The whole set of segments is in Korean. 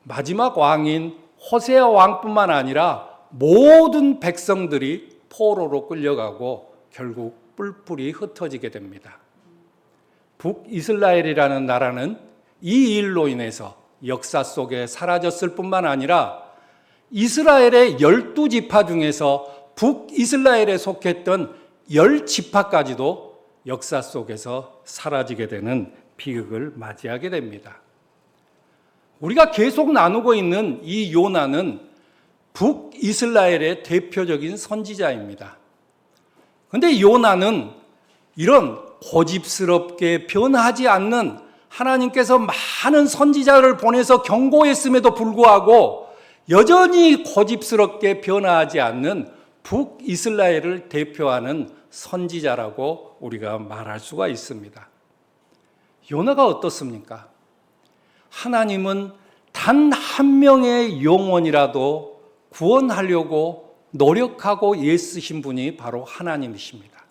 마지막 왕인 호세아 왕뿐만 아니라 모든 백성들이 포로로 끌려가고 결국 뿔뿔이 흩어지게 됩니다. 북이스라엘이라는 나라는 이 일로 인해서 역사 속에 사라졌을 뿐만 아니라 이스라엘의 12지파 중에서 북이스라엘에 속했던 10지파까지도 역사 속에서 사라지게 되는 비극을 맞이하게 됩니다. 우리가 계속 나누고 있는 이 요나는 북이스라엘의 대표적인 선지자입니다. 그런데 요나는 이런 고집스럽게 변하지 않는, 하나님께서 많은 선지자를 보내서 경고했음에도 불구하고 여전히 고집스럽게 변화하지 않는 북이스라엘을 대표하는 선지자라고 우리가 말할 수가 있습니다. 요나가 어떻습니까? 하나님은 단 한 명의 영혼이라도 구원하려고 노력하고 애쓰신 분이 바로 하나님이십니다.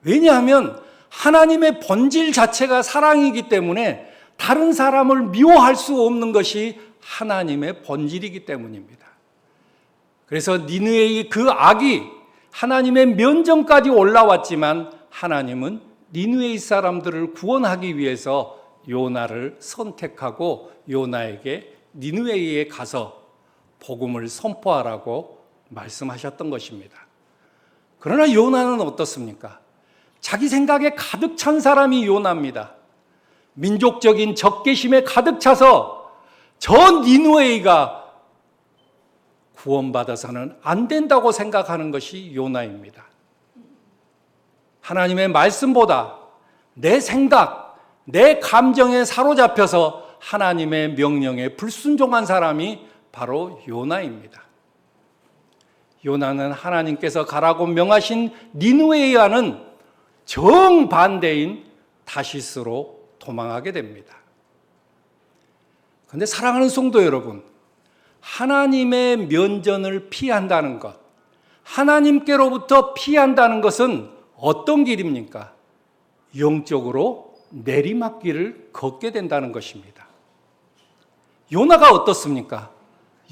왜냐하면 하나님의 본질 자체가 사랑이기 때문에 다른 사람을 미워할 수 없는 것이 하나님의 본질이기 때문입니다. 그래서 니느웨의 그 악이 하나님의 면전까지 올라왔지만 하나님은 니느웨의 사람들을 구원하기 위해서 요나를 선택하고 요나에게 니느웨에 가서 복음을 선포하라고 말씀하셨던 것입니다. 그러나 요나는 어떻습니까? 자기 생각에 가득 찬 사람이 요나입니다. 민족적인 적개심에 가득 차서 저 니느웨가 구원받아서는 안 된다고 생각하는 것이 요나입니다. 하나님의 말씀보다 내 생각, 내 감정에 사로잡혀서 하나님의 명령에 불순종한 사람이 바로 요나입니다. 요나는 하나님께서 가라고 명하신 니느웨와는 정반대인 다시스로 도망하게 됩니다. 그런데 사랑하는 성도 여러분, 하나님의 면전을 피한다는 것, 하나님께로부터 피한다는 것은 어떤 길입니까? 영적으로 내리막길을 걷게 된다는 것입니다. 요나가 어떻습니까?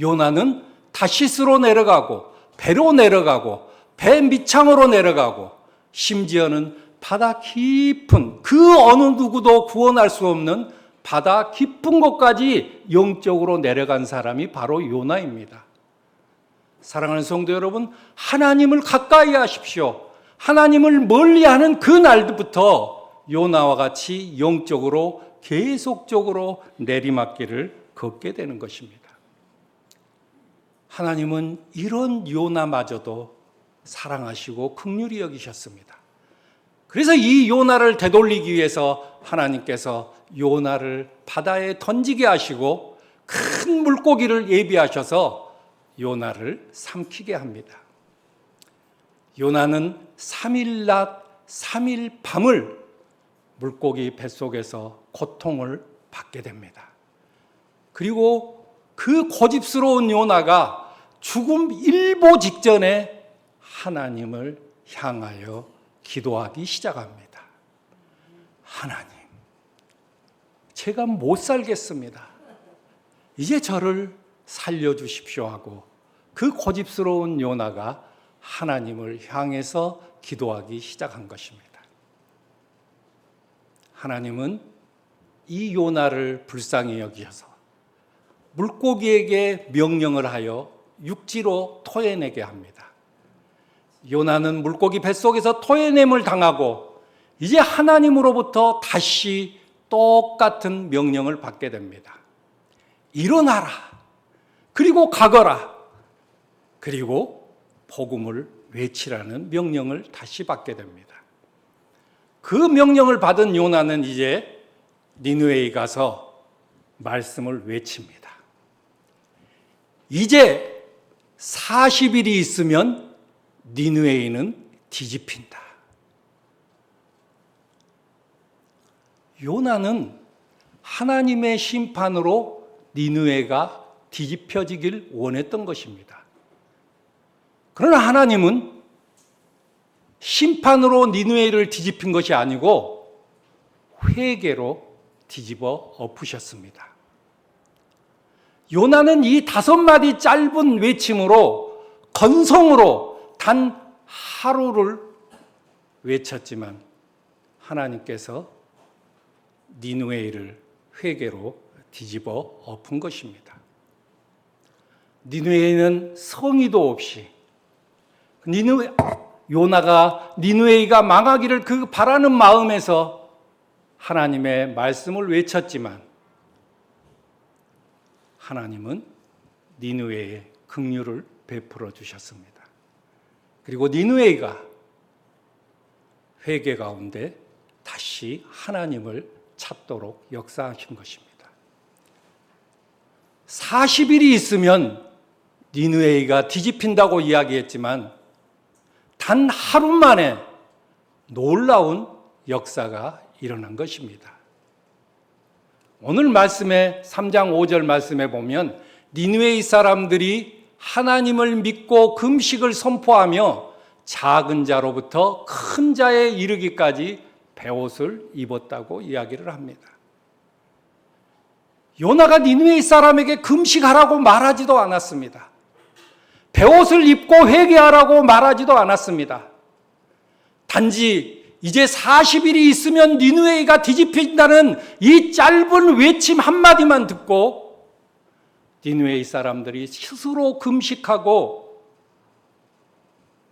요나는 다시스로 내려가고 배로 내려가고 배 밑창으로 내려가고 심지어는 바다 깊은 그 어느 누구도 구원할 수 없는 바다 깊은 곳까지 영적으로 내려간 사람이 바로 요나입니다. 사랑하는 성도 여러분, 하나님을 가까이 하십시오. 하나님을 멀리하는 그 날부터 요나와 같이 영적으로 계속적으로 내리막길을 걷게 되는 것입니다. 하나님은 이런 요나마저도 사랑하시고 긍휼히 여기셨습니다. 그래서 이 요나를 되돌리기 위해서 하나님께서 요나를 바다에 던지게 하시고 큰 물고기를 예비하셔서 요나를 삼키게 합니다. 요나는 3일 낮 3일 밤을 물고기 뱃속에서 고통을 받게 됩니다. 그리고 그 고집스러운 요나가 죽음 일보 직전에 하나님을 향하여 기도하기 시작합니다. 하나님, 제가 못 살겠습니다. 이제 저를 살려주십시오 하고 그 고집스러운 요나가 하나님을 향해서 기도하기 시작한 것입니다. 하나님은 이 요나를 불쌍히 여기셔서 물고기에게 명령을 하여 육지로 토해내게 합니다. 요나는 물고기 뱃속에서 토해냄을 당하고 이제 하나님으로부터 다시 똑같은 명령을 받게 됩니다. 일어나라. 그리고 가거라. 그리고 복음을 외치라는 명령을 다시 받게 됩니다. 그 명령을 받은 요나는 이제 니느웨에 가서 말씀을 외칩니다. 이제 40일이 있으면 니느웨는 뒤집힌다. 요나는 하나님의 심판으로 니느웨가 뒤집혀지길 원했던 것입니다. 그러나 하나님은 심판으로 니느웨를 뒤집힌 것이 아니고 회개로 뒤집어 엎으셨습니다. 요나는 이 5마디 짧은 외침으로, 건성으로 단 하루를 외쳤지만 하나님께서 니느웨이를 회개로 뒤집어 엎은 것입니다. 니느웨이는 성의도 없이 요나가 니느웨이가 망하기를 그 바라는 마음에서 하나님의 말씀을 외쳤지만 하나님은 니느웨이에 긍휼을 베풀어 주셨습니다. 그리고 니느웨이가 회개 가운데 다시 하나님을 찾도록 역사하신 것입니다. 40일이 있으면 니느웨이가 뒤집힌다고 이야기했지만 단 하루 만에 놀라운 역사가 일어난 것입니다. 오늘 말씀에 3장 5절 말씀에 보면 니느웨이 사람들이 하나님을 믿고 금식을 선포하며 작은 자로부터 큰 자에 이르기까지 베옷을 입었다고 이야기를 합니다. 요나가 니느웨이 사람에게 금식하라고 말하지도 않았습니다. 베옷을 입고 회개하라고 말하지도 않았습니다. 단지 이제 40일이 있으면 니느웨이가 뒤집힌다는 이 짧은 외침 한마디만 듣고 니느웨이 사람들이 스스로 금식하고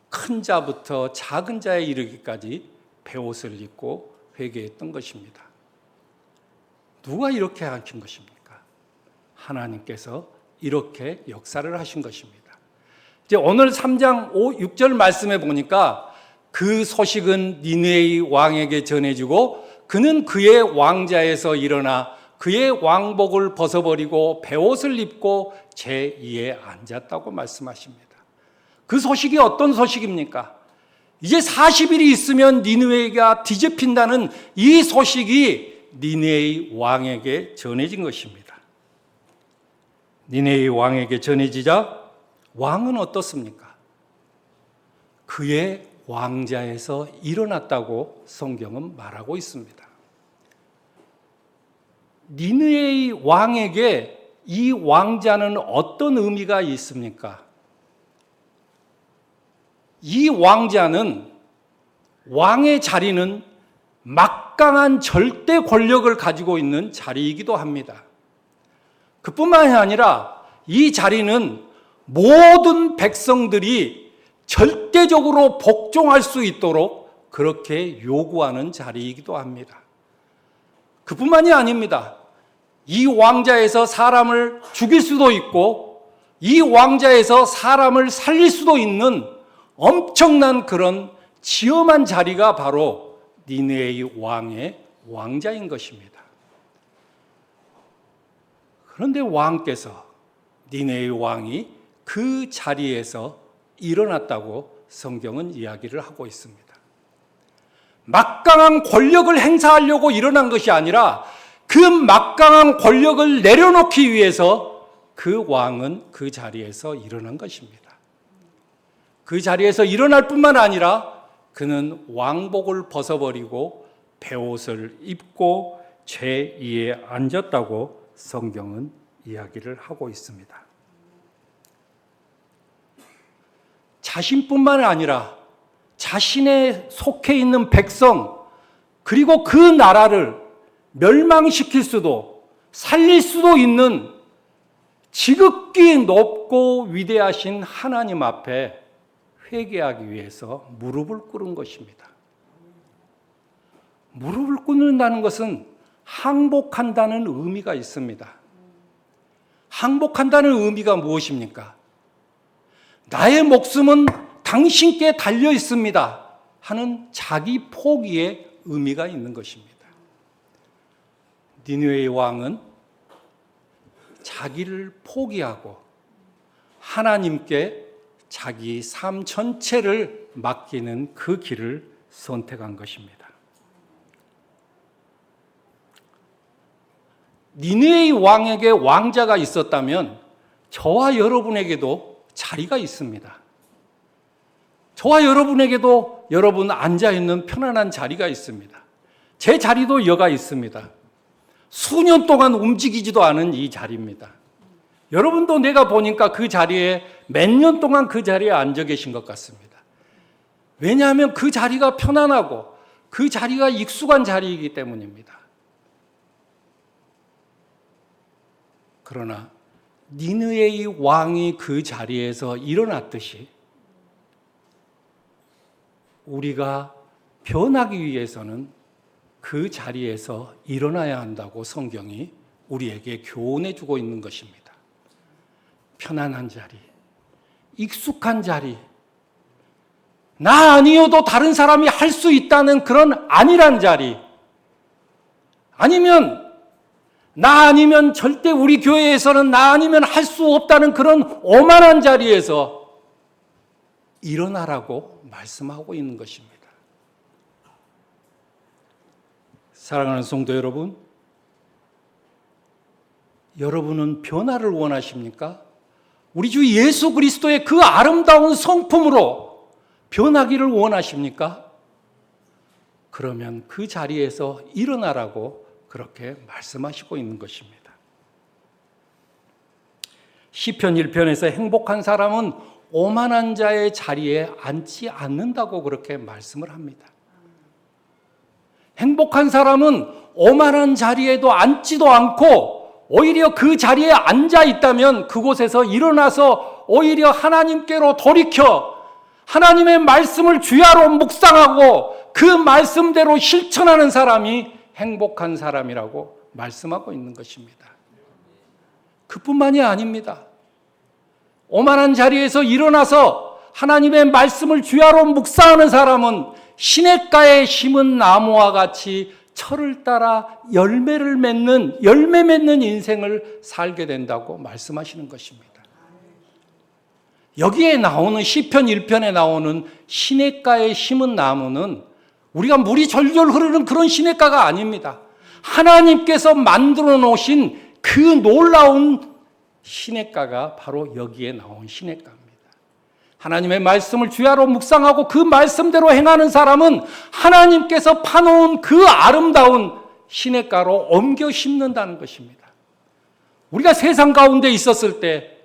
큰 자부터 작은 자에 이르기까지 베옷을 입고 회개했던 것입니다. 누가 이렇게 하신 것입니까? 하나님께서 이렇게 역사를 하신 것입니다. 이제 오늘 3장 6절 말씀에 보니까 그 소식은 니느웨이 왕에게 전해지고 그는 그의 왕자에서 일어나 그의 왕복을 벗어버리고 베옷을 입고 제2에 앉았다고 말씀하십니다. 그 소식이 어떤 소식입니까? 이제 40일이 있으면 니느웨이가 뒤집힌다는 이 소식이 니느웨이 왕에게 전해진 것입니다. 니느웨이 왕에게 전해지자 왕은 어떻습니까? 그의 왕자에서 일어났다고 성경은 말하고 있습니다. 니느웨이 왕에게 이 왕자는 어떤 의미가 있습니까? 이 왕자는, 왕의 자리는 막강한 절대 권력을 가지고 있는 자리이기도 합니다. 그뿐만이 아니라 이 자리는 모든 백성들이 절대적으로 복종할 수 있도록 그렇게 요구하는 자리이기도 합니다. 그뿐만이 아닙니다. 이 왕자에서 사람을 죽일 수도 있고 이 왕자에서 사람을 살릴 수도 있는 엄청난 그런 지엄한 자리가 바로 니느웨이 왕의 왕자인 것입니다. 그런데 왕께서, 니느웨이 왕이 그 자리에서 일어났다고 성경은 이야기를 하고 있습니다. 막강한 권력을 행사하려고 일어난 것이 아니라 그 막강한 권력을 내려놓기 위해서 그 왕은 그 자리에서 일어난 것입니다. 그 자리에서 일어날 뿐만 아니라 그는 왕복을 벗어버리고 베옷을 입고 제2에 앉았다고 성경은 이야기를 하고 있습니다. 자신뿐만 아니라 자신의 속해 있는 백성, 그리고 그 나라를 멸망시킬 수도 살릴 수도 있는 지극히 높고 위대하신 하나님 앞에 회개하기 위해서 무릎을 꿇은 것입니다. 무릎을 꿇는다는 것은 항복한다는 의미가 있습니다. 항복한다는 의미가 무엇입니까? 나의 목숨은 당신께 달려 있습니다 하는 자기 포기의 의미가 있는 것입니다. 니느웨이 왕은 자기를 포기하고 하나님께 자기 삶 전체를 맡기는 그 길을 선택한 것입니다. 니느웨이 왕에게 왕자가 있었다면 저와 여러분에게도 자리가 있습니다. 저와 여러분에게도 여러분 앉아있는 편안한 자리가 있습니다. 제 자리도 여가 있습니다. 수년 동안 움직이지도 않은 이 자리입니다. 여러분도 내가 보니까 그 자리에 몇 년 동안 그 자리에 앉아 계신 것 같습니다. 왜냐하면 그 자리가 편안하고 그 자리가 익숙한 자리이기 때문입니다. 그러나 니느웨의 왕이 그 자리에서 일어났듯이 우리가 변하기 위해서는 그 자리에서 일어나야 한다고 성경이 우리에게 교훈해 주고 있는 것입니다. 편안한 자리, 익숙한 자리, 나 아니어도 다른 사람이 할 수 있다는 그런 안일한 자리, 아니면 나 아니면 절대 우리 교회에서는 나 아니면 할 수 없다는 그런 오만한 자리에서 일어나라고 말씀하고 있는 것입니다. 사랑하는 성도 여러분, 여러분은 변화를 원하십니까? 우리 주 예수 그리스도의 그 아름다운 성품으로 변하기를 원하십니까? 그러면 그 자리에서 일어나라고 그렇게 말씀하시고 있는 것입니다. 시편 1편에서 행복한 사람은 오만한 자의 자리에 앉지 않는다고 그렇게 말씀을 합니다. 행복한 사람은 오만한 자리에도 앉지도 않고 오히려 그 자리에 앉아 있다면 그곳에서 일어나서 오히려 하나님께로 돌이켜 하나님의 말씀을 주야로 묵상하고 그 말씀대로 실천하는 사람이 행복한 사람이라고 말씀하고 있는 것입니다. 그뿐만이 아닙니다. 오만한 자리에서 일어나서 하나님의 말씀을 주야로 묵상하는 사람은 시냇가에 심은 나무와 같이 철을 따라 열매 맺는 인생을 살게 된다고 말씀하시는 것입니다. 여기에 나오는 시편 1편에 나오는 시냇가에 심은 나무는 우리가 물이 절절 흐르는 그런 시냇가가 아닙니다. 하나님께서 만들어 놓으신 그 놀라운 시냇가가 바로 여기에 나온 시냇가입니다. 하나님의 말씀을 주야로 묵상하고 그 말씀대로 행하는 사람은 하나님께서 파놓은 그 아름다운 시냇가로 옮겨 심는다는 것입니다. 우리가 세상 가운데 있었을 때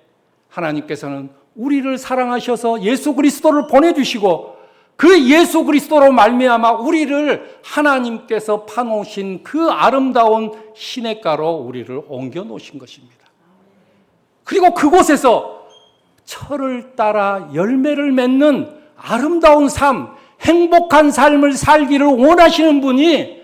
하나님께서는 우리를 사랑하셔서 예수 그리스도를 보내주시고 그 예수 그리스도로 말미암아 우리를 하나님께서 파놓으신 그 아름다운 시냇가로 우리를 옮겨 놓으신 것입니다. 그리고 그곳에서 철을 따라 열매를 맺는 아름다운 삶, 행복한 삶을 살기를 원하시는 분이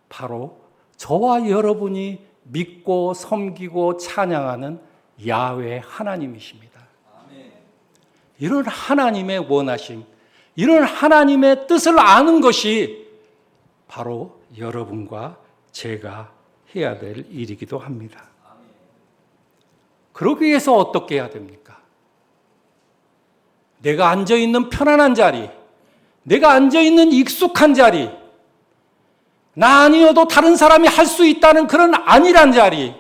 바로 저와 여러분이 믿고 섬기고 찬양하는 야훼 하나님이십니다. 이런 하나님의 원하심, 이런 하나님의 뜻을 아는 것이 바로 여러분과 제가 해야 될 일이기도 합니다. 그러기 위해서 어떻게 해야 됩니까? 내가 앉아있는 편안한 자리, 내가 앉아있는 익숙한 자리, 나 아니어도 다른 사람이 할 수 있다는 그런 안일한 자리,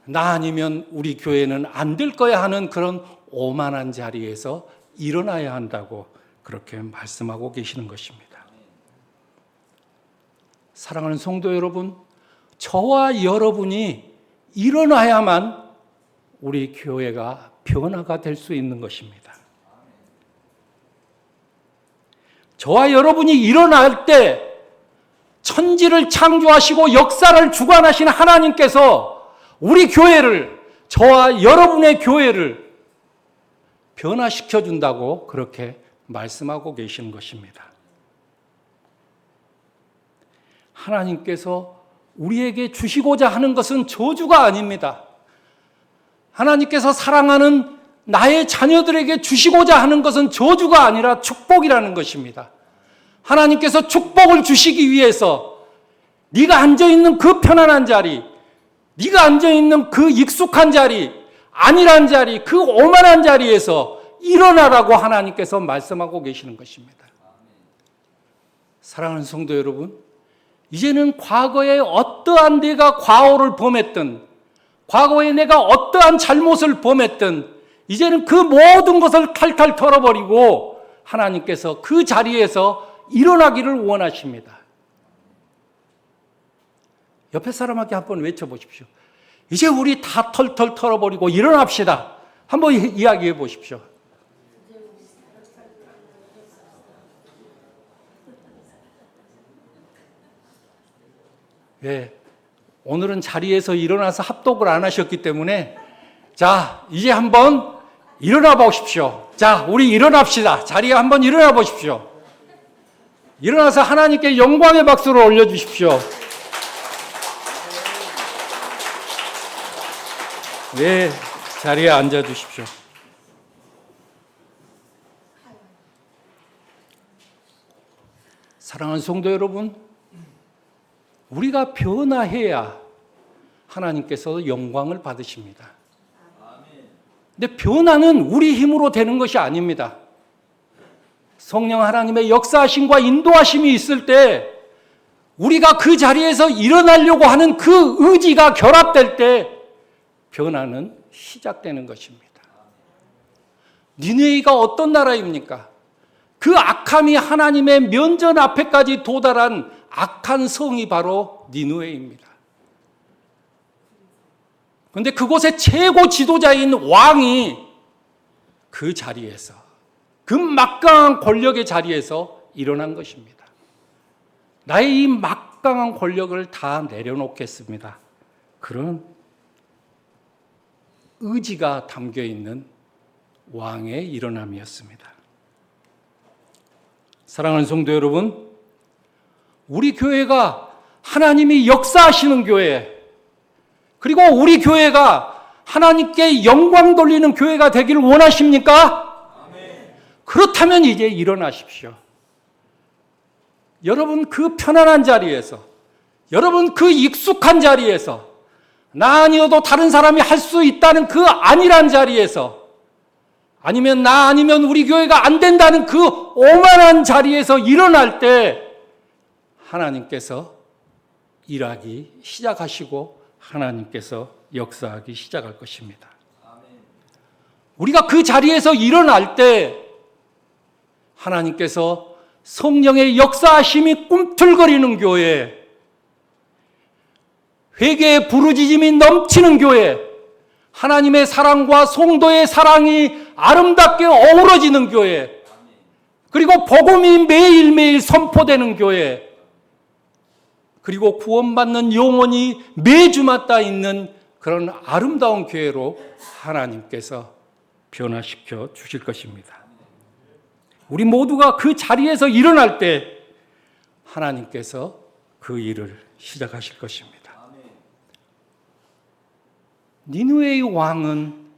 나 아니면 우리 교회는 안 될 거야 하는 그런 오만한 자리에서 일어나야 한다고 그렇게 말씀하고 계시는 것입니다. 사랑하는 성도 여러분, 저와 여러분이 일어나야만 우리 교회가 변화가 될 수 있는 것입니다. 저와 여러분이 일어날 때 천지를 창조하시고 역사를 주관하신 하나님께서 우리 교회를, 저와 여러분의 교회를 변화시켜 준다고 그렇게 말씀하고 계시는 것입니다. 하나님께서 우리에게 주시고자 하는 것은 저주가 아닙니다. 하나님께서 사랑하는 나의 자녀들에게 주시고자 하는 것은 저주가 아니라 축복이라는 것입니다. 하나님께서 축복을 주시기 위해서 네가 앉아있는 그 편안한 자리, 네가 앉아있는 그 익숙한 자리, 안일한 자리, 그 오만한 자리에서 일어나라고 하나님께서 말씀하고 계시는 것입니다. 사랑하는 성도 여러분, 이제는 과거에 어떠한 내가 과오를 범했든, 과거에 내가 어떠한 잘못을 범했든 이제는 그 모든 것을 탈탈 털어버리고 하나님께서 그 자리에서 일어나기를 원하십니다. 옆에 사람에게 한번 외쳐보십시오. 이제 우리 다 털털 털어버리고 일어납시다. 한번 이야기해 보십시오. 예, 오늘은 자리에서 일어나서 합독을 안 하셨기 때문에 자, 이제 한번 일어나 보십시오. 자, 우리 일어납시다. 자리에 한번 일어나 보십시오. 일어나서 하나님께 영광의 박수를 올려주십시오. 네, 자리에 앉아 주십시오. 사랑하는 성도 여러분, 우리가 변화해야 하나님께서 영광을 받으십니다. 근데 변화는 우리 힘으로 되는 것이 아닙니다. 성령 하나님의 역사하심과 인도하심이 있을 때 우리가 그 자리에서 일어나려고 하는 그 의지가 결합될 때 변화는 시작되는 것입니다. 니느웨가 어떤 나라입니까? 그 악함이 하나님의 면전 앞에까지 도달한 악한 성이 바로 니느웨입니다. 그런데 그곳의 최고 지도자인 왕이 그 자리에서, 그 막강한 권력의 자리에서 일어난 것입니다. 나의 이 막강한 권력을 다 내려놓겠습니다. 그런 의지가 담겨 있는 왕의 일어남이었습니다. 사랑하는 성도 여러분, 우리 교회가 하나님이 역사하시는 교회, 그리고 우리 교회가 하나님께 영광 돌리는 교회가 되기를 원하십니까? 아멘. 그렇다면 이제 일어나십시오. 여러분 그 편안한 자리에서, 여러분 그 익숙한 자리에서, 나 아니어도 다른 사람이 할 수 있다는 그 안일한 자리에서, 아니면 나 아니면 우리 교회가 안 된다는 그 오만한 자리에서 일어날 때 하나님께서 일하기 시작하시고 하나님께서 역사하기 시작할 것입니다. 우리가 그 자리에서 일어날 때 하나님께서 성령의 역사하심이 꿈틀거리는 교회, 회개의 부르짖음이 넘치는 교회, 하나님의 사랑과 성도의 사랑이 아름답게 어우러지는 교회, 그리고 복음이 매일매일 선포되는 교회, 그리고 구원받는 영혼이 매주마다 있는 그런 아름다운 교회로 하나님께서 변화시켜 주실 것입니다. 우리 모두가 그 자리에서 일어날 때 하나님께서 그 일을 시작하실 것입니다. 니느웨의 왕은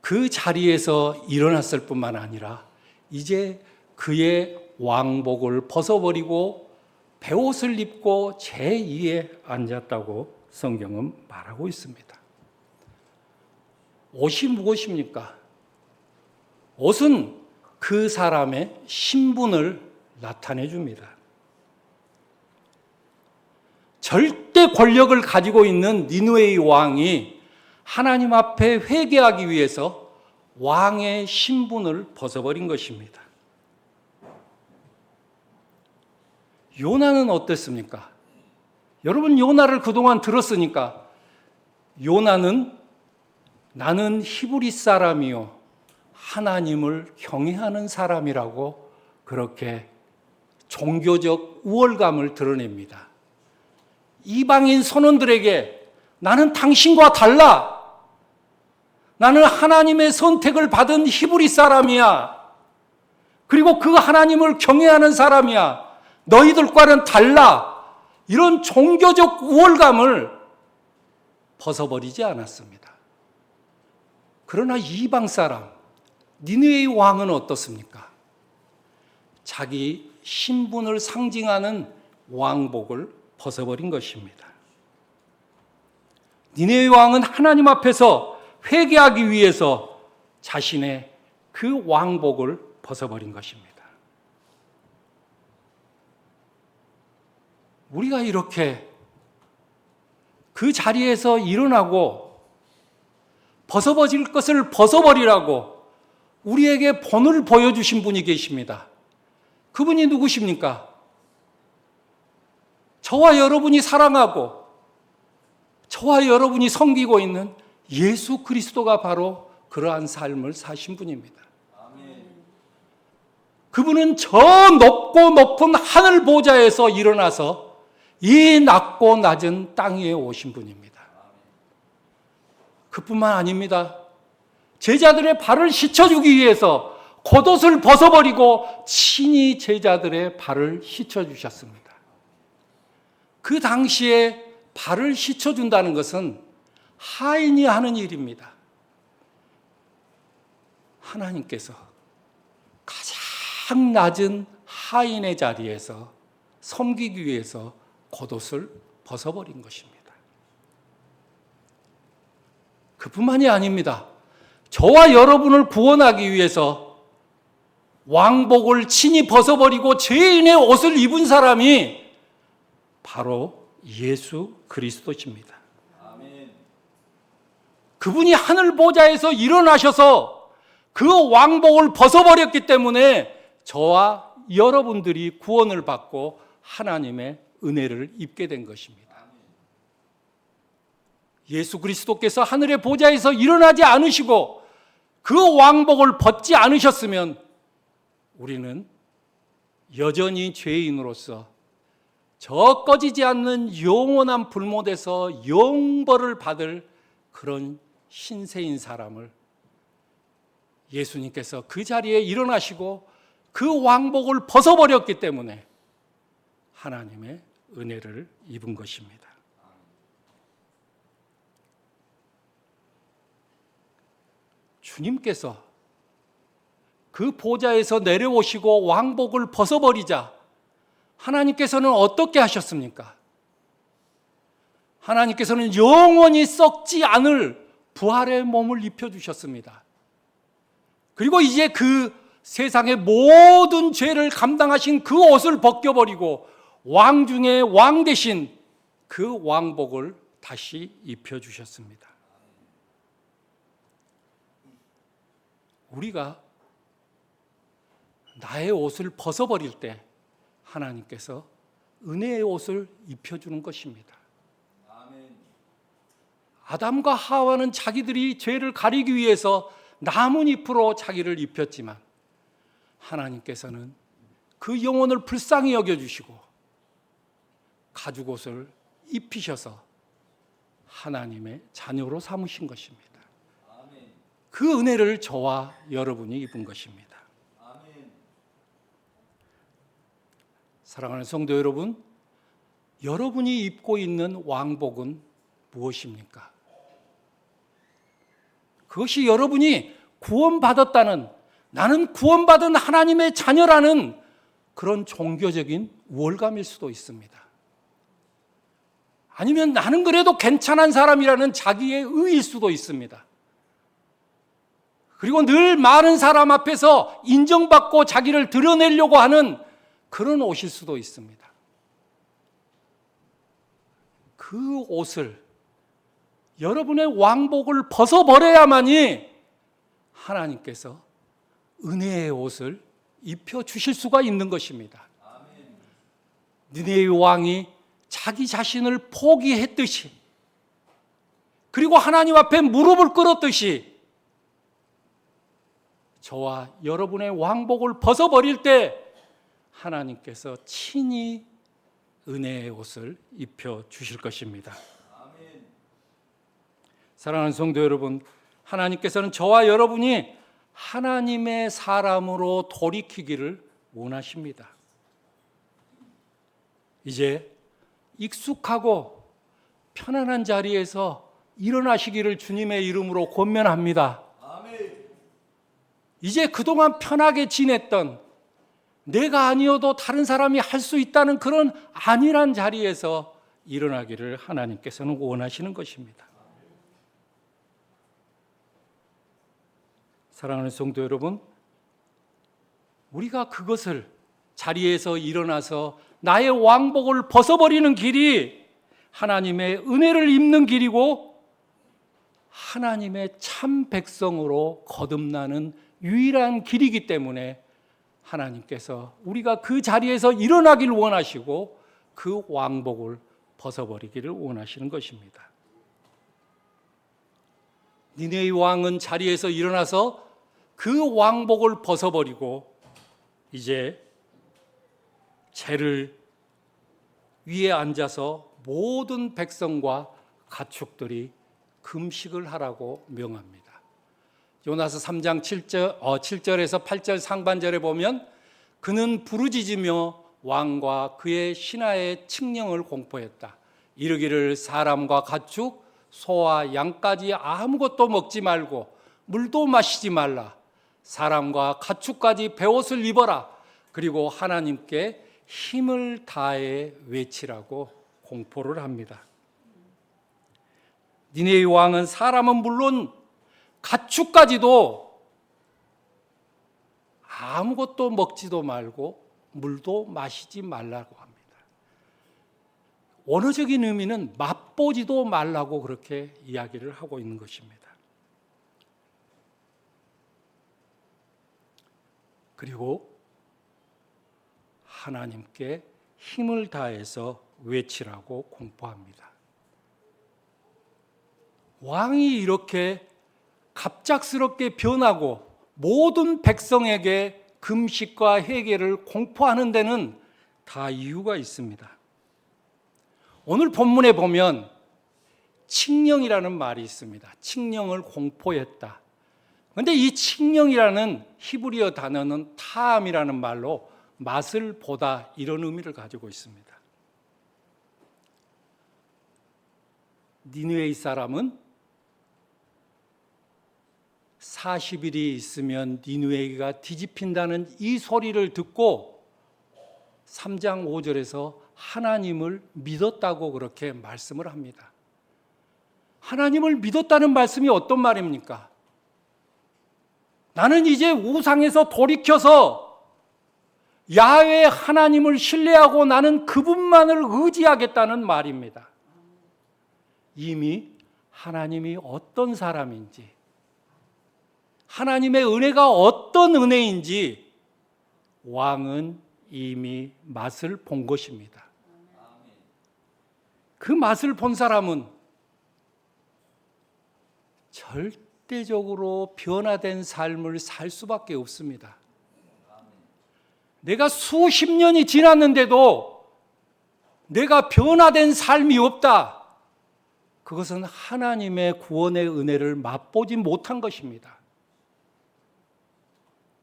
그 자리에서 일어났을 뿐만 아니라 이제 그의 왕복을 벗어버리고 베옷을 입고 제2에 앉았다고 성경은 말하고 있습니다. 옷이 무엇입니까? 옷은 그 사람의 신분을 나타내 줍니다. 절대 권력을 가지고 있는 니느웨의 왕이 하나님 앞에 회개하기 위해서 왕의 신분을 벗어버린 것입니다. 요나는 어땠습니까? 여러분 요나를 그동안 들었으니까 요나는 나는 히브리 사람이요 하나님을 경외하는 사람이라고 그렇게 종교적 우월감을 드러냅니다. 이방인 선원들에게 나는 당신과 달라. 나는 하나님의 선택을 받은 히브리 사람이야. 그리고 그 하나님을 경외하는 사람이야. 너희들과는 달라. 이런 종교적 우월감을 벗어버리지 않았습니다. 그러나 이방 사람, 니느웨의 왕은 어떻습니까? 자기 신분을 상징하는 왕복을 벗어버린 것입니다. 니느웨의 왕은 하나님 앞에서 회개하기 위해서 자신의 그 왕복을 벗어버린 것입니다. 우리가 이렇게 그 자리에서 일어나고 벗어버릴 것을 벗어버리라고 우리에게 본을 보여주신 분이 계십니다. 그분이 누구십니까? 저와 여러분이 사랑하고 저와 여러분이 섬기고 있는 예수 그리스도가 바로 그러한 삶을 사신 분입니다. 그분은 저 높고 높은 하늘 보좌에서 일어나서 이 낮고 낮은 땅 위에 오신 분입니다. 그뿐만 아닙니다. 제자들의 발을 씻어주기 위해서 겉옷을 벗어버리고 친히 제자들의 발을 씻어주셨습니다. 그 당시에 발을 씻어준다는 것은 하인이 하는 일입니다. 하나님께서 가장 낮은 하인의 자리에서 섬기기 위해서 겉옷을 벗어버린 것입니다. 그뿐만이 아닙니다. 저와 여러분을 구원하기 위해서 왕복을 친히 벗어버리고 죄인의 옷을 입은 사람이 바로 예수 그리스도십니다. 그분이 하늘 보좌에서 일어나셔서 그 왕복을 벗어버렸기 때문에 저와 여러분들이 구원을 받고 하나님의 은혜를 입게 된 것입니다. 예수 그리스도께서 하늘의 보좌에서 일어나지 않으시고 그 왕복을 벗지 않으셨으면 우리는 여전히 죄인으로서 저 꺼지지 않는 영원한 불못에서 영벌을 받을 그런 신세인 사람을 예수님께서 그 자리에 일어나시고 그 왕복을 벗어버렸기 때문에 하나님의 은혜를 입은 것입니다. 주님께서 그 보좌에서 내려오시고 왕복을 벗어버리자 하나님께서는 어떻게 하셨습니까? 하나님께서는 영원히 썩지 않을 부활의 몸을 입혀주셨습니다. 그리고 이제 그 세상의 모든 죄를 감당하신 그 옷을 벗겨버리고 왕 중에 왕 대신 그 왕복을 다시 입혀주셨습니다. 우리가 나의 옷을 벗어버릴 때 하나님께서 은혜의 옷을 입혀주는 것입니다. 아담과 하와는 자기들이 죄를 가리기 위해서 나뭇잎으로 자기를 입혔지만 하나님께서는 그 영혼을 불쌍히 여겨주시고 가죽옷을 입히셔서 하나님의 자녀로 삼으신 것입니다. 그 은혜를 저와 여러분이 입은 것입니다. 사랑하는 성도 여러분, 여러분이 입고 있는 왕복은 무엇입니까? 그것이 여러분이 구원받았다는, 나는 구원받은 하나님의 자녀라는 그런 종교적인 우월감일 수도 있습니다. 아니면 나는 그래도 괜찮은 사람이라는 자기의 의일 수도 있습니다. 그리고 늘 많은 사람 앞에서 인정받고 자기를 드러내려고 하는 그런 옷일 수도 있습니다. 그 옷을, 여러분의 왕복을 벗어버려야만이 하나님께서 은혜의 옷을 입혀주실 수가 있는 것입니다. 니네의 왕이 자기 자신을 포기했듯이, 그리고 하나님 앞에 무릎을 꿇었듯이 저와 여러분의 왕복을 벗어버릴 때 하나님께서 친히 은혜의 옷을 입혀주실 것입니다. 사랑하는 성도 여러분, 하나님께서는 저와 여러분이 하나님의 사람으로 돌이키기를 원하십니다. 이제 익숙하고 편안한 자리에서 일어나시기를 주님의 이름으로 권면합니다. 이제 그동안 편하게 지냈던, 내가 아니어도 다른 사람이 할 수 있다는 그런 안일한 자리에서 일어나기를 하나님께서는 원하시는 것입니다. 사랑하는 성도 여러분, 우리가 그것을 자리에서 일어나서 나의 왕복을 벗어버리는 길이 하나님의 은혜를 입는 길이고 하나님의 참 백성으로 거듭나는 유일한 길이기 때문에 하나님께서 우리가 그 자리에서 일어나기를 원하시고 그 왕복을 벗어버리기를 원하시는 것입니다. 니느웨의 왕은 자리에서 일어나서 그 왕복을 벗어버리고 이제 재를 위에 앉아서 모든 백성과 가축들이 금식을 하라고 명합니다. 요나서 3장 7절에서 8절 상반절에 보면 그는 부르짖으며 왕과 그의 신하의 칙령을 공포했다. 이르기를 사람과 가축, 소와 양까지 아무것도 먹지 말고 물도 마시지 말라. 사람과 가축까지 베옷을 입어라. 그리고 하나님께 힘을 다해 외치라고 공포를 합니다. 니느웨의 왕은 사람은 물론 가축까지도 아무것도 먹지도 말고 물도 마시지 말라고 합니다. 원어적인 의미는 맛보지도 말라고 그렇게 이야기를 하고 있는 것입니다. 그리고 하나님께 힘을 다해서 외치라고 공포합니다. 왕이 이렇게 갑작스럽게 변하고 모든 백성에게 금식과 회개를 공포하는 데는 다 이유가 있습니다. 오늘 본문에 보면 칙령이라는 말이 있습니다. 칙령을 공포했다. 그런데 이 칙령이라는 히브리어 단어는 타함이라는 말로 맛을 보다 이런 의미를 가지고 있습니다. 니느웨의 사람은 40일이 있으면 니느웨가 뒤집힌다는 이 소리를 듣고 3장 5절에서 하나님을 믿었다고 그렇게 말씀을 합니다. 하나님을 믿었다는 말씀이 어떤 말입니까? 나는 이제 우상에서 돌이켜서 야훼 하나님을 신뢰하고 나는 그분만을 의지하겠다는 말입니다. 이미 하나님이 어떤 사람인지, 하나님의 은혜가 어떤 은혜인지 왕은 이미 맛을 본 것입니다. 그 맛을 본 사람은 절대적으로 변화된 삶을 살 수밖에 없습니다. 내가 수십 년이 지났는데도 내가 변화된 삶이 없다. 그것은 하나님의 구원의 은혜를 맛보지 못한 것입니다.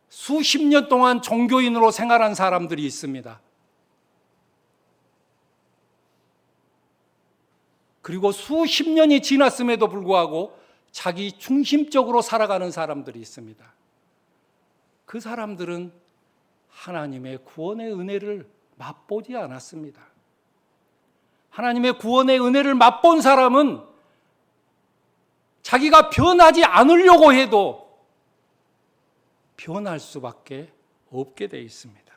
수십 년 동안 종교인으로 생활한 사람들이 있습니다. 그리고 수십 년이 지났음에도 불구하고 자기 중심적으로 살아가는 사람들이 있습니다. 그 사람들은 하나님의 구원의 은혜를 맛보지 않았습니다. 하나님의 구원의 은혜를 맛본 사람은 자기가 변하지 않으려고 해도 변할 수밖에 없게 되어 있습니다.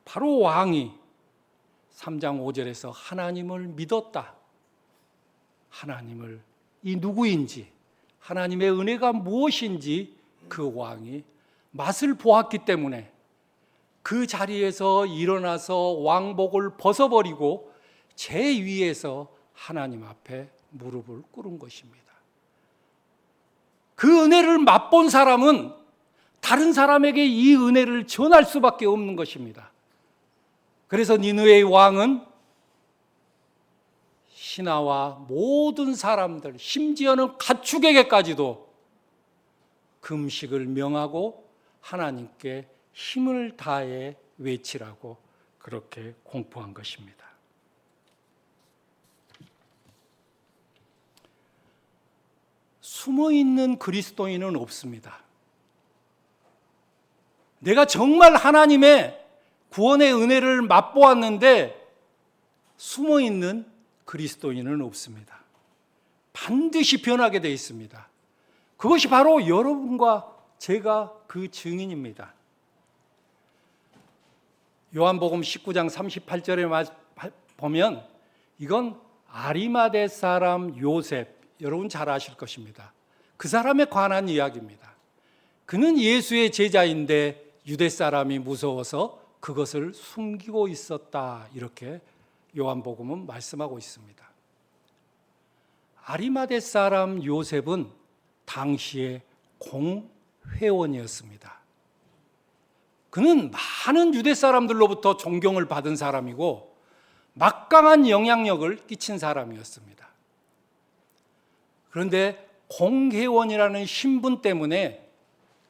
바로 왕이 3장 5절에서 하나님을 믿었다. 하나님을 이 누구인지, 하나님의 은혜가 무엇인지 그 왕이 맛을 보았기 때문에 그 자리에서 일어나서 왕복을 벗어버리고 제 위에서 하나님 앞에 무릎을 꿇은 것입니다. 그 은혜를 맛본 사람은 다른 사람에게 이 은혜를 전할 수밖에 없는 것입니다. 그래서 니느웨의 왕은 신하와 모든 사람들, 심지어는 가축에게까지도 금식을 명하고 하나님께 힘을 다해 외치라고 그렇게 공포한 것입니다. 숨어있는 그리스도인은 없습니다. 내가 정말 하나님의 구원의 은혜를 맛보았는데 숨어있는 그리스도인은 없습니다. 반드시 변하게 되어 있습니다. 그것이 바로 여러분과 제가 그 증인입니다. 요한복음 19장 38절에 보면 이건 아리마대 사람 요셉, 여러분 잘 아실 것입니다. 그 사람에 관한 이야기입니다. 그는 예수의 제자인데 유대 사람이 무서워서 그것을 숨기고 있었다. 이렇게 요한복음은 말씀하고 있습니다. 아리마대 사람 요셉은 당시의 공회원이었습니다. 그는 많은 유대 사람들로부터 존경을 받은 사람이고 막강한 영향력을 끼친 사람이었습니다. 그런데 공회원이라는 신분 때문에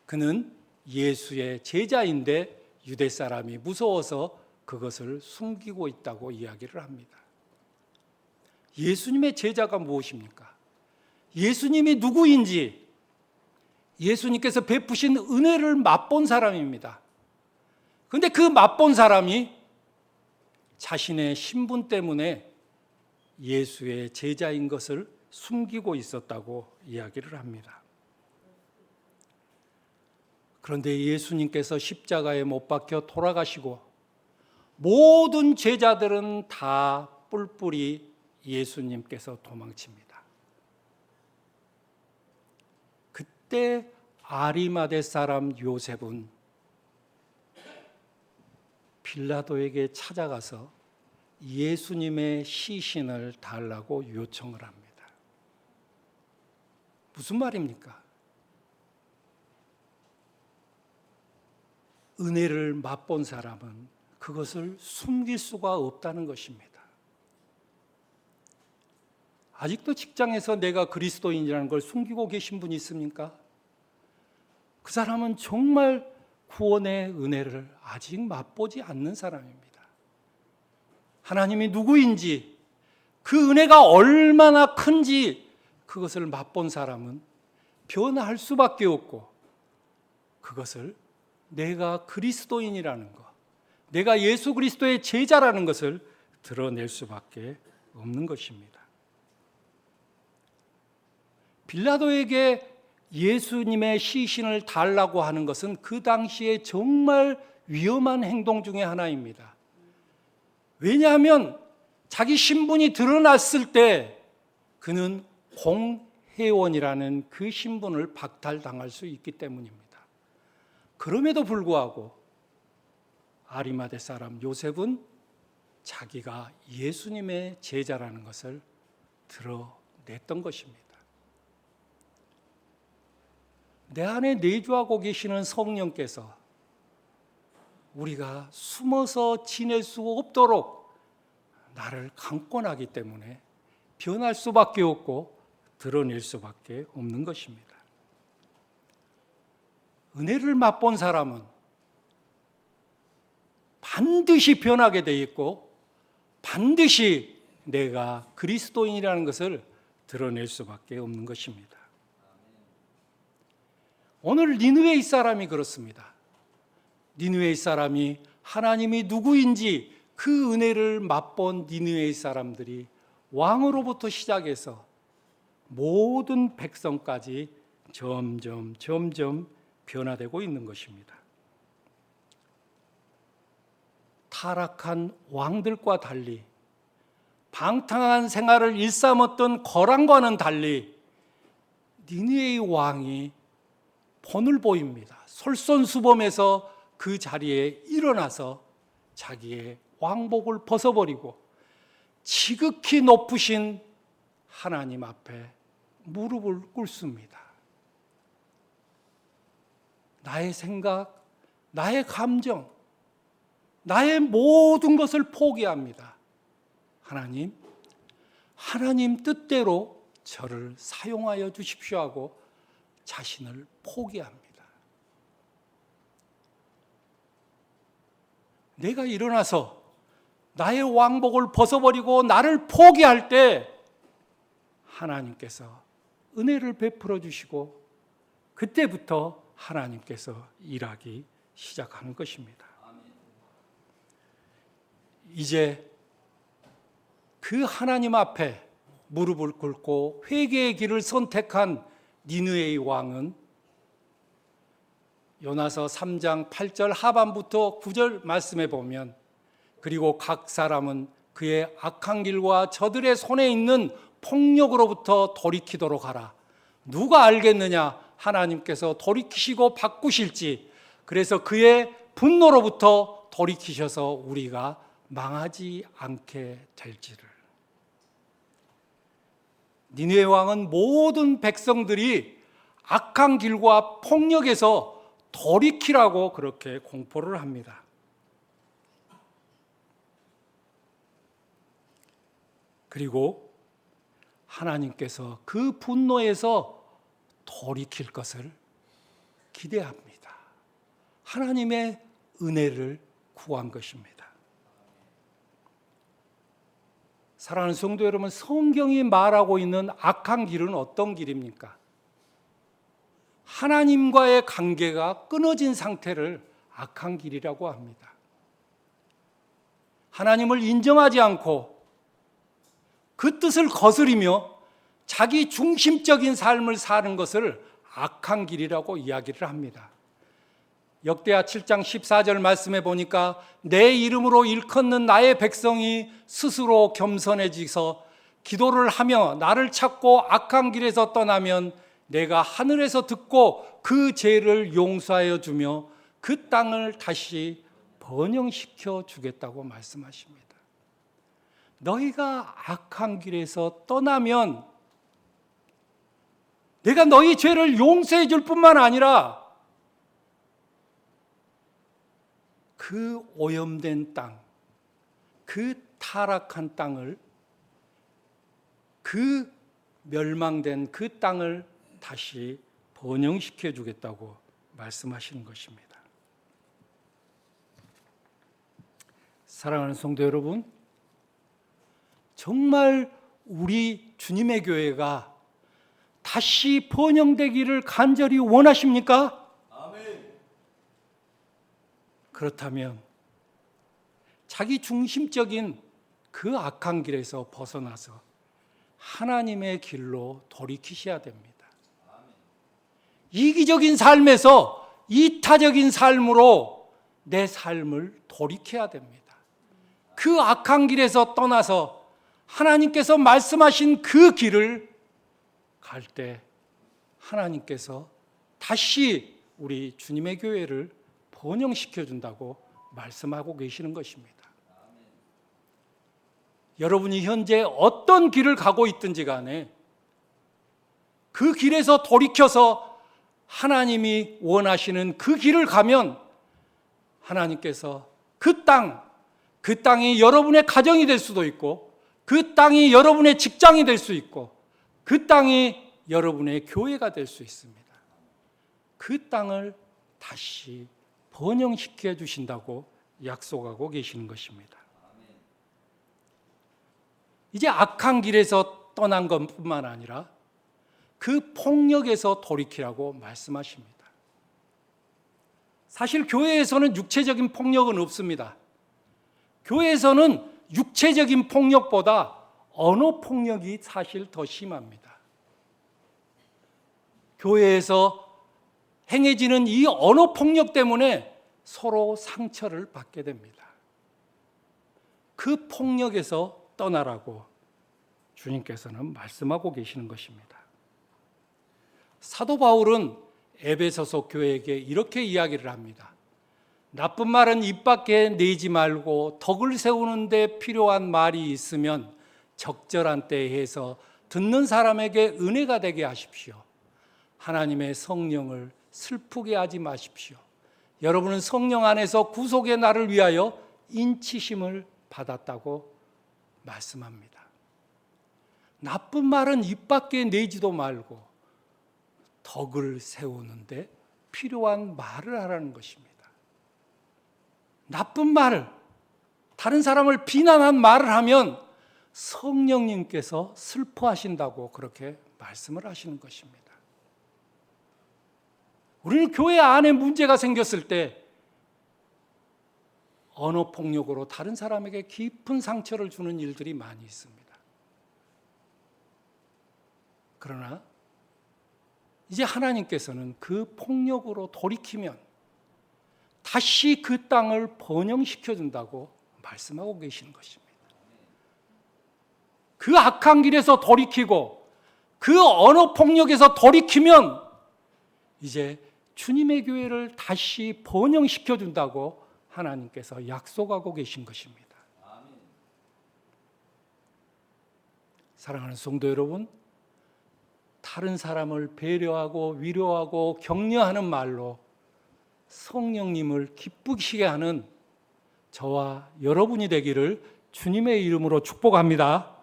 그는 예수의 제자인데 유대 사람이 무서워서 그것을 숨기고 있다고 이야기를 합니다. 예수님의 제자가 무엇입니까? 예수님이 누구인지 예수님께서 베푸신 은혜를 맛본 사람입니다. 그런데 그 맛본 사람이 자신의 신분 때문에 예수의 제자인 것을 숨기고 있었다고 이야기를 합니다. 그런데 예수님께서 십자가에 못 박혀 돌아가시고 모든 제자들은 다 뿔뿔이 예수님께서 도망칩니다. 그때 아리마대 사람 요셉은 빌라도에게 찾아가서 예수님의 시신을 달라고 요청을 합니다. 무슨 말입니까? 은혜를 맛본 사람은 그것을 숨길 수가 없다는 것입니다. 아직도 직장에서 내가 그리스도인이라는 걸 숨기고 계신 분이 있습니까? 그 사람은 정말 구원의 은혜를 아직 맛보지 않는 사람입니다. 하나님이 누구인지, 그 은혜가 얼마나 큰지 그것을 맛본 사람은 변화할 수밖에 없고, 그것을 내가 그리스도인이라는 것, 내가 예수 그리스도의 제자라는 것을 드러낼 수밖에 없는 것입니다. 빌라도에게 예수님의 시신을 달라고 하는 것은 그 당시에 정말 위험한 행동 중에 하나입니다. 왜냐하면 자기 신분이 드러났을 때 그는 공회원이라는 그 신분을 박탈당할 수 있기 때문입니다. 그럼에도 불구하고 아리마대 사람 요셉은 자기가 예수님의 제자라는 것을 드러냈던 것입니다. 내 안에 내주하고 계시는 성령께서 우리가 숨어서 지낼 수 없도록 나를 강권하기 때문에 변할 수밖에 없고 드러낼 수밖에 없는 것입니다. 은혜를 맛본 사람은 반드시 변하게 돼 있고 반드시 내가 그리스도인이라는 것을 드러낼 수밖에 없는 것입니다. 오늘 니느웨이 사람이 그렇습니다. 니느웨이 사람이 하나님이 누구인지 그 은혜를 맛본 니느웨이 사람들이 왕으로부터 시작해서 모든 백성까지 점점 변화되고 있는 것입니다. 타락한 왕들과 달리, 방탕한 생활을 일삼았던 거란과는 달리 니느웨이 왕이 본을 보입니다. 솔선수범해서 그 자리에 일어나서 자기의 왕복을 벗어버리고 지극히 높으신 하나님 앞에 무릎을 꿇습니다. 나의 생각, 나의 감정, 나의 모든 것을 포기합니다. 하나님 뜻대로 저를 사용하여 주십시오 하고 자신을 포기합니다. 내가 일어나서 나의 왕복을 벗어버리고 나를 포기할 때 하나님께서 은혜를 베풀어 주시고 그때부터 하나님께서 일하기 시작하는 것입니다. 이제 그 하나님 앞에 무릎을 꿇고 회개의 길을 선택한 니느웨이 왕은 요나서 3장 8절 하반부터 9절 말씀에 보면 그리고 각 사람은 그의 악한 길과 저들의 손에 있는 폭력으로부터 돌이키도록 하라. 누가 알겠느냐? 하나님께서 돌이키시고 바꾸실지. 그래서 그의 분노로부터 돌이키셔서 우리가 망하지 않게 될지를. 니느웨 왕은 모든 백성들이 악한 길과 폭력에서 돌이키라고 그렇게 공포를 합니다. 그리고 하나님께서 그 분노에서 돌이킬 것을 기대합니다. 하나님의 은혜를 구한 것입니다. 사랑하는 성도 여러분, 성경이 말하고 있는 악한 길은 어떤 길입니까? 하나님과의 관계가 끊어진 상태를 악한 길이라고 합니다. 하나님을 인정하지 않고 그 뜻을 거스리며 자기 중심적인 삶을 사는 것을 악한 길이라고 이야기를 합니다. 역대하 7장 14절 말씀에 보니까 내 이름으로 일컫는 나의 백성이 스스로 겸손해지서 기도를 하며 나를 찾고 악한 길에서 떠나면 내가 하늘에서 듣고 그 죄를 용서하여 주며 그 땅을 다시 번영시켜 주겠다고 말씀하십니다. 너희가 악한 길에서 떠나면 내가 너희 죄를 용서해 줄 뿐만 아니라 그 오염된 땅, 그 타락한 땅을, 그 멸망된 그 땅을 다시 번영시켜 주겠다고 말씀하시는 것입니다. 사랑하는 성도 여러분, 정말 우리 주님의 교회가 다시 번영되기를 간절히 원하십니까? 그렇다면 자기 중심적인 그 악한 길에서 벗어나서 하나님의 길로 돌이키셔야 됩니다. 이기적인 삶에서 이타적인 삶으로 내 삶을 돌이켜야 됩니다. 그 악한 길에서 떠나서 하나님께서 말씀하신 그 길을 갈 때 하나님께서 다시 우리 주님의 교회를 번영시켜 준다고 말씀하고 계시는 것입니다. 여러분이 현재 어떤 길을 가고 있든지 간에 그 길에서 돌이켜서 하나님이 원하시는 그 길을 가면 하나님께서 그 땅이 여러분의 가정이 될 수도 있고 그 땅이 여러분의 직장이 될 수 있고 그 땅이 여러분의 교회가 될 수 있습니다. 그 땅을 다시 번영시켜 주신다고 약속하고 계시는 것입니다. 이제 악한 길에서 떠난 것뿐만 아니라 그 폭력에서 돌이키라고 말씀하십니다. 사실 교회에서는 육체적인 폭력은 없습니다. 교회에서는 육체적인 폭력보다 언어 폭력이 사실 더 심합니다. 교회에서 행해지는 이 언어 폭력 때문에 서로 상처를 받게 됩니다. 그 폭력에서 떠나라고 주님께서는 말씀하고 계시는 것입니다. 사도 바울은 에베소서 교회에게 이렇게 이야기를 합니다. 나쁜 말은 입 밖에 내지 말고 덕을 세우는 데 필요한 말이 있으면 적절한 때에 해서 듣는 사람에게 은혜가 되게 하십시오. 하나님의 성령을 슬프게 하지 마십시오. 여러분은 성령 안에서 구속의 날을 위하여 인치심을 받았다고 말씀합니다. 나쁜 말은 입 밖에 내지도 말고 덕을 세우는데 필요한 말을 하라는 것입니다. 나쁜 말을, 다른 사람을 비난한 말을 하면 성령님께서 슬퍼하신다고 그렇게 말씀을 하시는 것입니다. 우리는 교회 안에 문제가 생겼을 때 언어 폭력으로 다른 사람에게 깊은 상처를 주는 일들이 많이 있습니다. 그러나 이제 하나님께서는 그 폭력으로 돌이키면 다시 그 땅을 번영시켜 준다고 말씀하고 계시는 것입니다. 그 악한 길에서 돌이키고 그 언어 폭력에서 돌이키면 이제 주님의 교회를 다시 번영시켜 준다고 하나님께서 약속하고 계신 것입니다. 사랑하는 성도 여러분, 다른 사람을 배려하고 위로하고 격려하는 말로 성령님을 기쁘시게 하는 저와 여러분이 되기를 주님의 이름으로 축복합니다.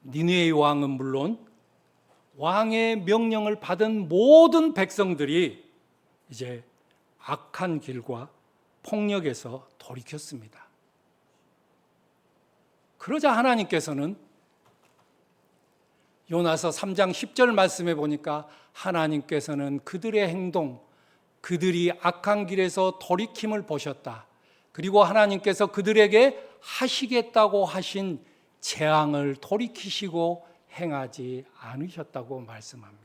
니느웨의 왕은 물론 왕의 명령을 받은 모든 백성들이 이제 악한 길과 폭력에서 돌이켰습니다. 그러자 하나님께서는 요나서 3장 10절 말씀에 보니까 하나님께서는 그들의 행동, 그들이 악한 길에서 돌이킴을 보셨다. 그리고 하나님께서 그들에게 하시겠다고 하신 재앙을 돌이키시고 행하지 않으셨다고 말씀합니다.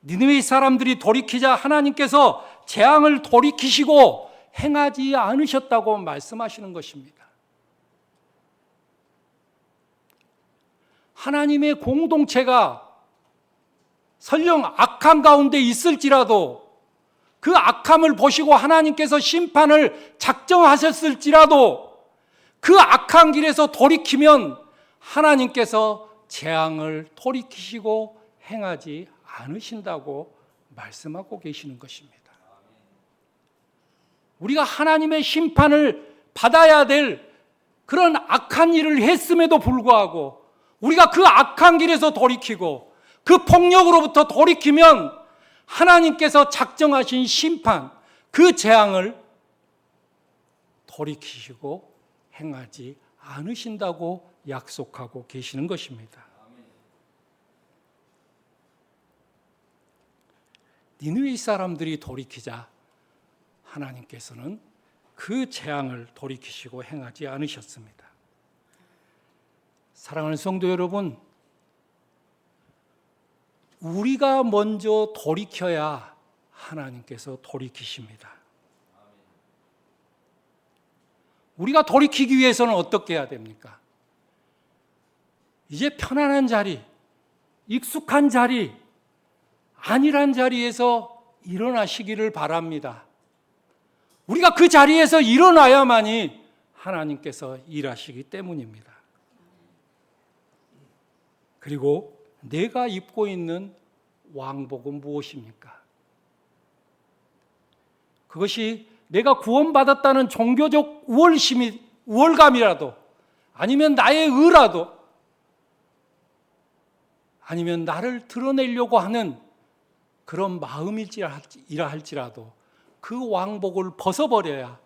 니느웨 사람들이 돌이키자 하나님께서 재앙을 돌이키시고 행하지 않으셨다고 말씀하시는 것입니다. 하나님의 공동체가 설령 악한 가운데 있을지라도 그 악함을 보시고 하나님께서 심판을 작정하셨을지라도 그 악한 길에서 돌이키면 하나님께서 재앙을 돌이키시고 행하지 않으신다고 말씀하고 계시는 것입니다. 우리가 하나님의 심판을 받아야 될 그런 악한 일을 했음에도 불구하고 우리가 그 악한 길에서 돌이키고 그 폭력으로부터 돌이키면 하나님께서 작정하신 심판, 그 재앙을 돌이키시고 행하지 않으신다고 약속하고 계시는 것입니다. 니느웨 사람들이 돌이키자 하나님께서는 그 재앙을 돌이키시고 행하지 않으셨습니다. 사랑하는 성도 여러분, 우리가 먼저 돌이켜야 하나님께서 돌이키십니다. 우리가 돌이키기 위해서는 어떻게 해야 됩니까? 이제 편안한 자리, 익숙한 자리, 안일한 자리에서 일어나시기를 바랍니다. 우리가 그 자리에서 일어나야만이 하나님께서 일하시기 때문입니다. 그리고 내가 입고 있는 왕복은 무엇입니까? 그것이 내가 구원받았다는 종교적 우월감이라도 아니면 나의 의라도 아니면 나를 드러내려고 하는 그런 마음이라 할지라도 그 왕복을 벗어버려야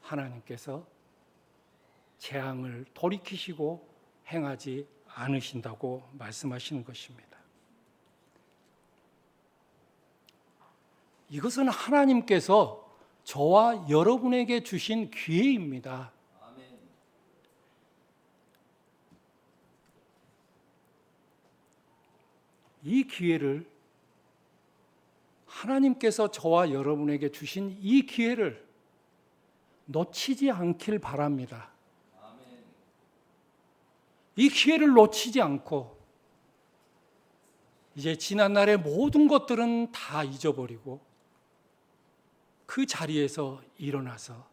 하나님께서 재앙을 돌이키시고 행하지 않으신다고 말씀하시는 것입니다. 이것은 하나님께서 저와 여러분에게 주신 기회입니다. 이 기회를 하나님께서 저와 여러분에게 주신 이 기회를 놓치지 않길 바랍니다. 이 기회를 놓치지 않고 이제 지난날의 모든 것들은 다 잊어버리고 그 자리에서 일어나서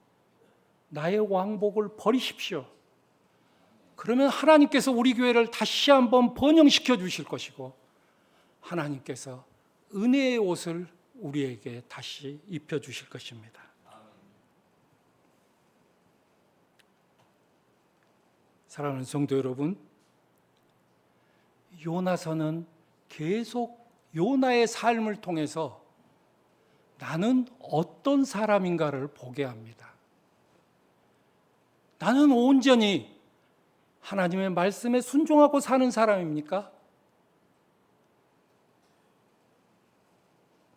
나의 왕복을 버리십시오. 그러면 하나님께서 우리 교회를 다시 한번 번영시켜 주실 것이고 하나님께서 은혜의 옷을 우리에게 다시 입혀 주실 것입니다. 사랑하는 성도 여러분, 요나서는 계속 요나의 삶을 통해서 나는 어떤 사람인가를 보게 합니다. 나는 온전히 하나님의 말씀에 순종하고 사는 사람입니까?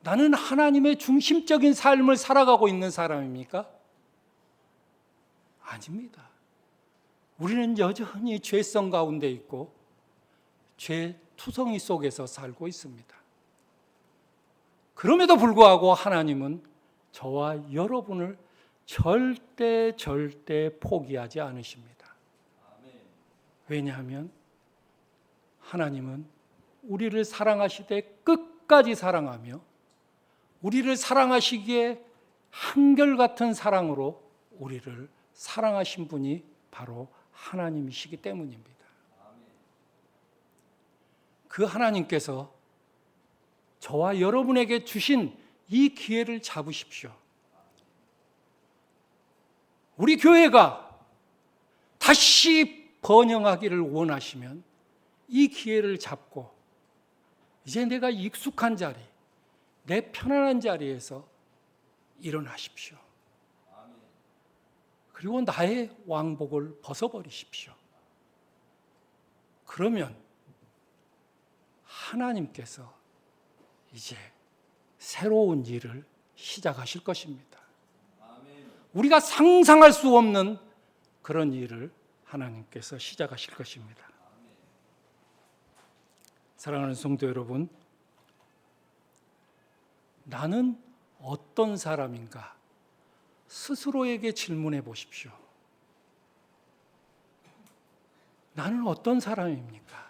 나는 하나님의 중심적인 삶을 살아가고 있는 사람입니까? 아닙니다. 우리는 여전히 죄성 가운데 있고 죄 투성이 속에서 살고 있습니다. 그럼에도 불구하고 하나님은 저와 여러분을 절대 포기하지 않으십니다. 왜냐하면 하나님은 우리를 사랑하시되 끝까지 사랑하며 우리를 사랑하시기에 한결같은 사랑으로 우리를 사랑하신 분이 바로 하나님이시기 때문입니다. 그 하나님께서 저와 여러분에게 주신 이 기회를 잡으십시오. 우리 교회가 다시 번영하기를 원하시면 이 기회를 잡고 이제 내가 익숙한 자리, 내 편안한 자리에서 일어나십시오. 그리고 나의 왕복을 벗어버리십시오. 그러면 하나님께서 이제 새로운 일을 시작하실 것입니다. 우리가 상상할 수 없는 그런 일을 하나님께서 시작하실 것입니다. 사랑하는 성도 여러분, 나는 어떤 사람인가? 스스로에게 질문해 보십시오. 나는 어떤 사람입니까?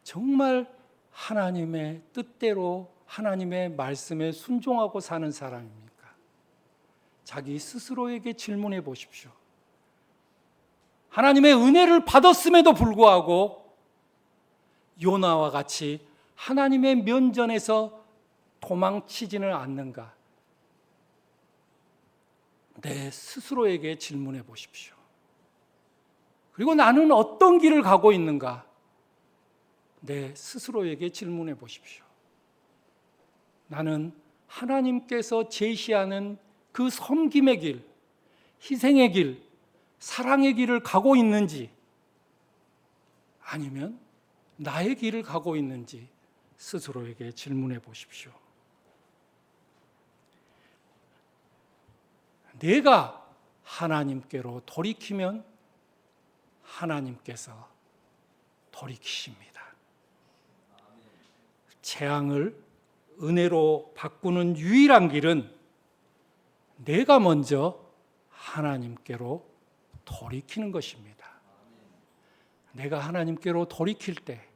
정말 하나님의 뜻대로 하나님의 말씀에 순종하고 사는 사람입니까? 자기 스스로에게 질문해 보십시오. 하나님의 은혜를 받았음에도 불구하고 요나와 같이 하나님의 면전에서 도망치지는 않는가? 내 스스로에게 질문해 보십시오. 그리고 나는 어떤 길을 가고 있는가? 내 스스로에게 질문해 보십시오. 나는 하나님께서 제시하는 그 섬김의 길, 희생의 길, 사랑의 길을 가고 있는지 아니면 나의 길을 가고 있는지 스스로에게 질문해 보십시오. 내가 하나님께로 돌이키면 하나님께서 돌이키십니다. 재앙을 은혜로 바꾸는 유일한 길은 내가 먼저 하나님께로 돌이키는 것입니다. 내가 하나님께로 돌이킬 때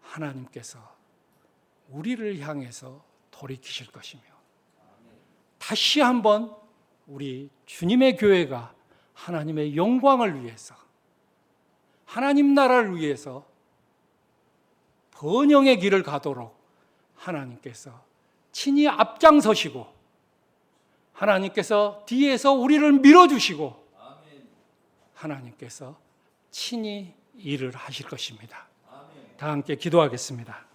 하나님께서 우리를 향해서 돌이키실 것이며 다시 한번 우리 주님의 교회가 하나님의 영광을 위해서 하나님 나라를 위해서 번영의 길을 가도록 하나님께서 친히 앞장서시고 하나님께서 뒤에서 우리를 밀어주시고 하나님께서 친히 일을 하실 것입니다. 다 함께 기도하겠습니다.